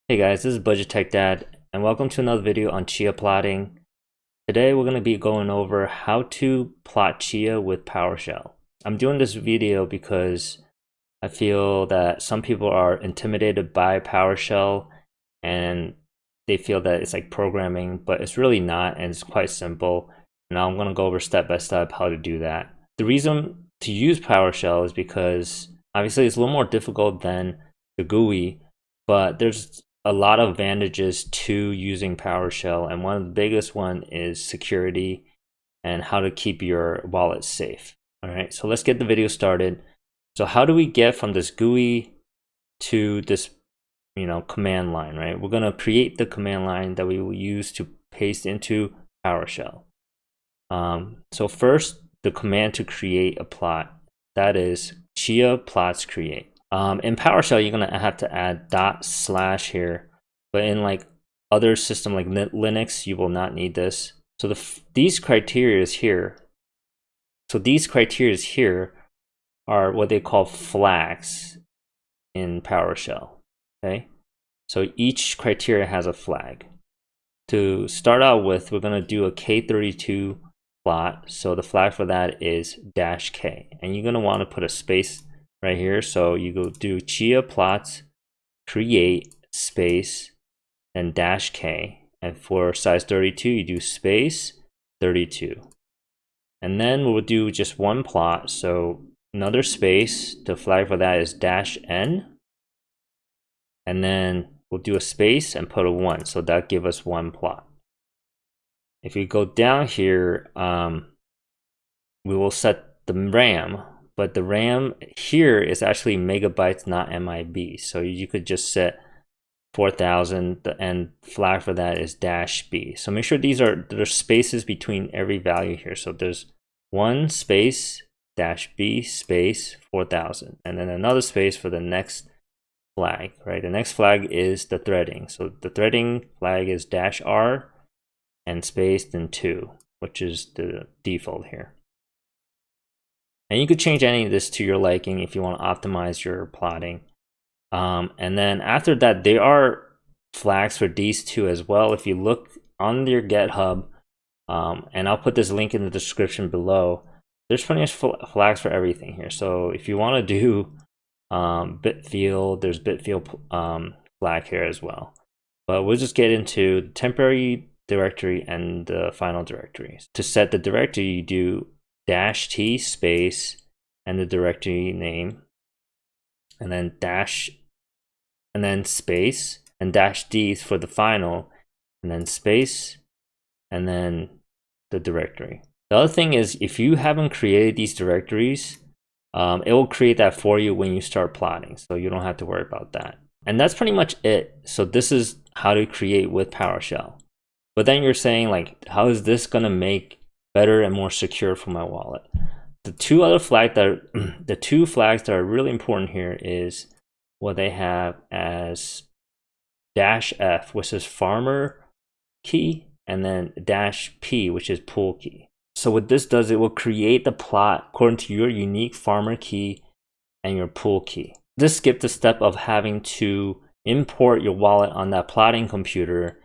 Hey guys, this is Budget Tech Dad, and welcome to another video on Chia Plotting. Today we're going to be going over how to plot Chia with PowerShell. I'm doing this video because I feel that some people are intimidated by PowerShell and they feel that it's like programming, but it's really not, and it's quite simple. Now I'm going to go over step by step how to do that. The reason to use PowerShell is because obviously it's a little more difficult than the GUI, but there's a lot of advantages to using PowerShell, and one of the biggest one is security and how to keep your wallet safe. All right, so let's get the video started. So how do we get from this GUI to this command line, right? We're going to create the command line that we will use to paste into PowerShell. So first, the command to create a plot, that is Chia plots create. In PowerShell, you're gonna have to add // here, but in like other system like Linux, you will not need this. So these criteria here, are what they call flags in PowerShell. Okay, so each criteria has a flag. To start out with, we're gonna do a K32 plot. So the flag for that is -K, and you're gonna want to put a space right here. So you go do Chia plots create space and -K, and for size 32 you do space 32, and then we'll do just one plot. So another space, the flag for that is -N, and then we'll do a space and put a 1, so that give us one plot. If you go down here, we will set the RAM, but the RAM here is actually megabytes, not MIB. So you could just set 4000, and flag for that is -B. So make sure there's spaces between every value here. So there's one space -B space 4000, and then another space for the next flag, right? The next flag is the threading. So the threading flag is -R and space then 2, which is the default here. And you could change any of this to your liking if you want to optimize your plotting. And then after that, there are flags for these two as well. If you look on your GitHub, and I'll put this link in the description below, there's plenty of flags for everything here. So if you want to do Bitfield, there's Bitfield flag here as well. But we'll just get into the temporary directory and the final directory. To set the directory, you do -T space and the directory name, and then and then space and -D for the final, and then space and then the directory. The other thing is, if you haven't created these directories, it will create that for you when you start plotting, so you don't have to worry about that. And that's pretty much it. So this is how to create with PowerShell. But then you're saying, like, how is this gonna make better and more secure for my wallet? The two flags that are really important here is what they have as -F, which is farmer key, and then -P, which is pool key. So what this does, it will create the plot according to your unique farmer key and your pool key. This skipped the step of having to import your wallet on that plotting computer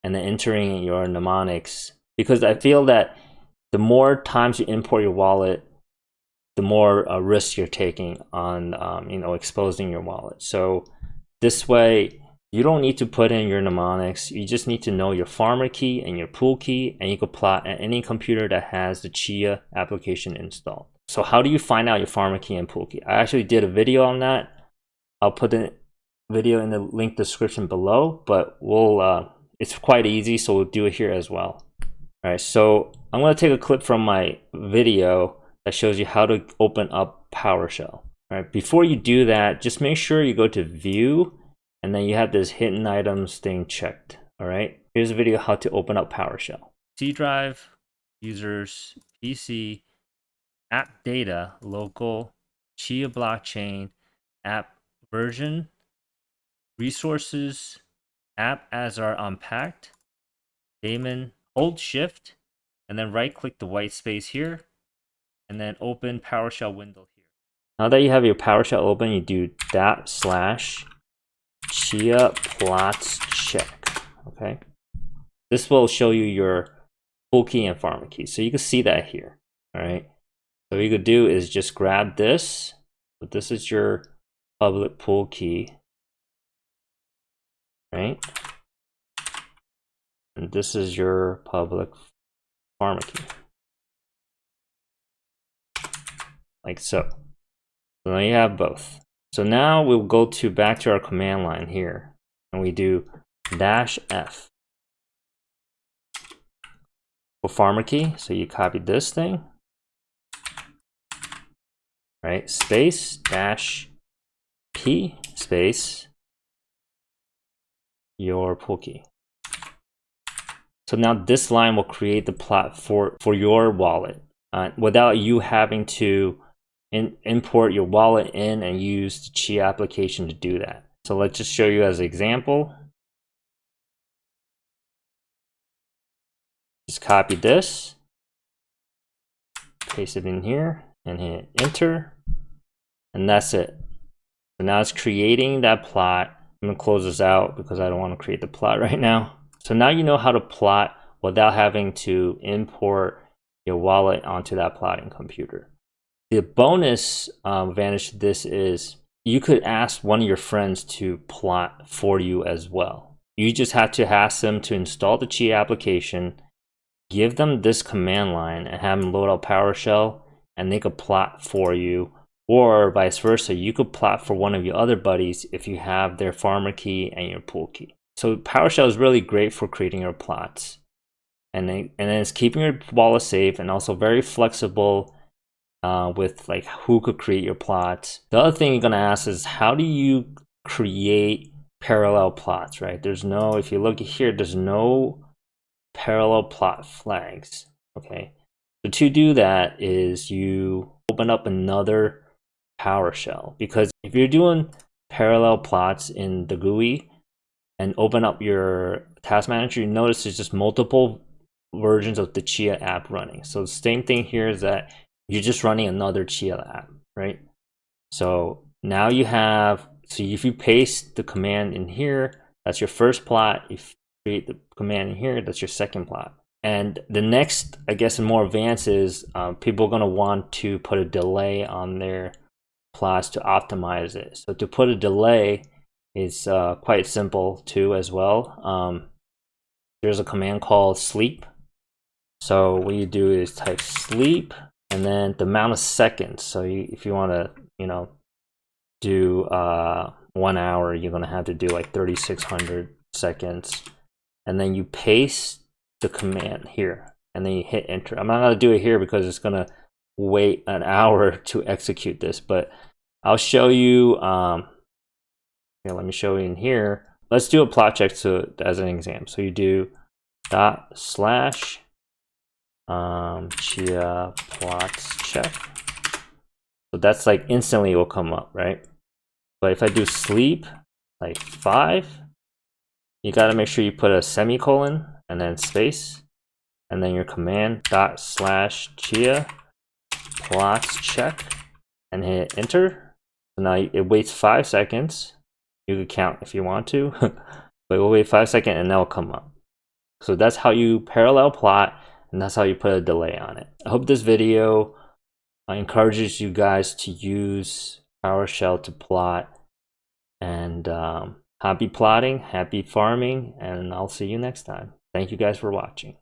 and then entering your mnemonics, because I feel that the more times you import your wallet, the more risk you're taking on exposing your wallet. So this way, you don't need to put in your mnemonics. You just need to know your farmer key and your pool key, and you can plot at any computer that has the Chia application installed. So how do you find out your farmer key and pool key? I actually did a video on that. I'll put the video in the link description below, but it's quite easy, so we'll do it here as well. All right, so I'm going to take a clip from my video that shows you how to open up PowerShell. All right, before you do that, just make sure you go to View, and then you have this hidden items thing checked. All right, here's a video how to open up PowerShell. C drive, users, PC, app data, local, Chia blockchain, app version, resources, app as are unpacked, daemon, hold shift, and then right click the white space here, and then open PowerShell window here. Now that you have your PowerShell open, you do // Chia plots check. Okay, this will show you your pool key and farmer key, so you can see that here. All right, so what you could do is just grab this. So this is your public pool key, right? And this is your public farmer key, like so. So now you have both. So now we'll go back to our command line here, and we do -F for farmer key. So you copy this thing, right? Space -P space your pool key. So now this line will create the plot for your wallet without you having to import your wallet in and use the Chia application to do that. So let's just show you as an example. Just copy this, paste it in here, and hit enter, and that's it. So now it's creating that plot. I'm gonna close this out because I don't want to create the plot right now. So now you know how to plot without having to import your wallet onto that plotting computer. The bonus advantage to this is you could ask one of your friends to plot for you as well. You just have to ask them to install the Chia application, give them this command line, and have them load up PowerShell, and they could plot for you. Or vice versa, you could plot for one of your other buddies if you have their farmer key and your pool key. So PowerShell is really great for creating your plots. And then it's keeping your wallet safe and also very flexible with like who could create your plots. The other thing you're gonna ask is how do you create parallel plots, right? There's no, if you look here, there's no parallel plot flags, okay? So to do that is you open up another PowerShell, because if you're doing parallel plots in the GUI and open up your task manager, you notice there's just multiple versions of the Chia app running. So the same thing here is that you're just running another Chia app, right? So now you have, so if you paste the command in here, that's your first plot. If you create the command in here, that's your second plot. And the next, I guess, and more advanced is people are gonna want to put a delay on their plots to optimize it. So to put a delay is quite simple too as well. There's a command called sleep. So what you do is type sleep and then the amount of seconds. So if you want to, do 1 hour, you're going to have to do like 3,600 seconds. And then you paste the command here and then you hit enter. I'm not going to do it here because it's going to wait an hour to execute this, but I'll show you. Let me show you in here. Let's do a plot check as an example. So you do // Chia plots check. So that's like instantly it will come up, right? But if I do sleep, like 5, you got to make sure you put a semicolon and then space, and then your command // Chia plots check, and hit enter. So now it waits 5 seconds. You could count if you want to, but we'll wait 5 seconds and that'll come up. So that's how you parallel plot, and that's how you put a delay on it. I hope this video encourages you guys to use PowerShell to plot. And happy plotting, happy farming, and I'll see you next time. Thank you guys for watching.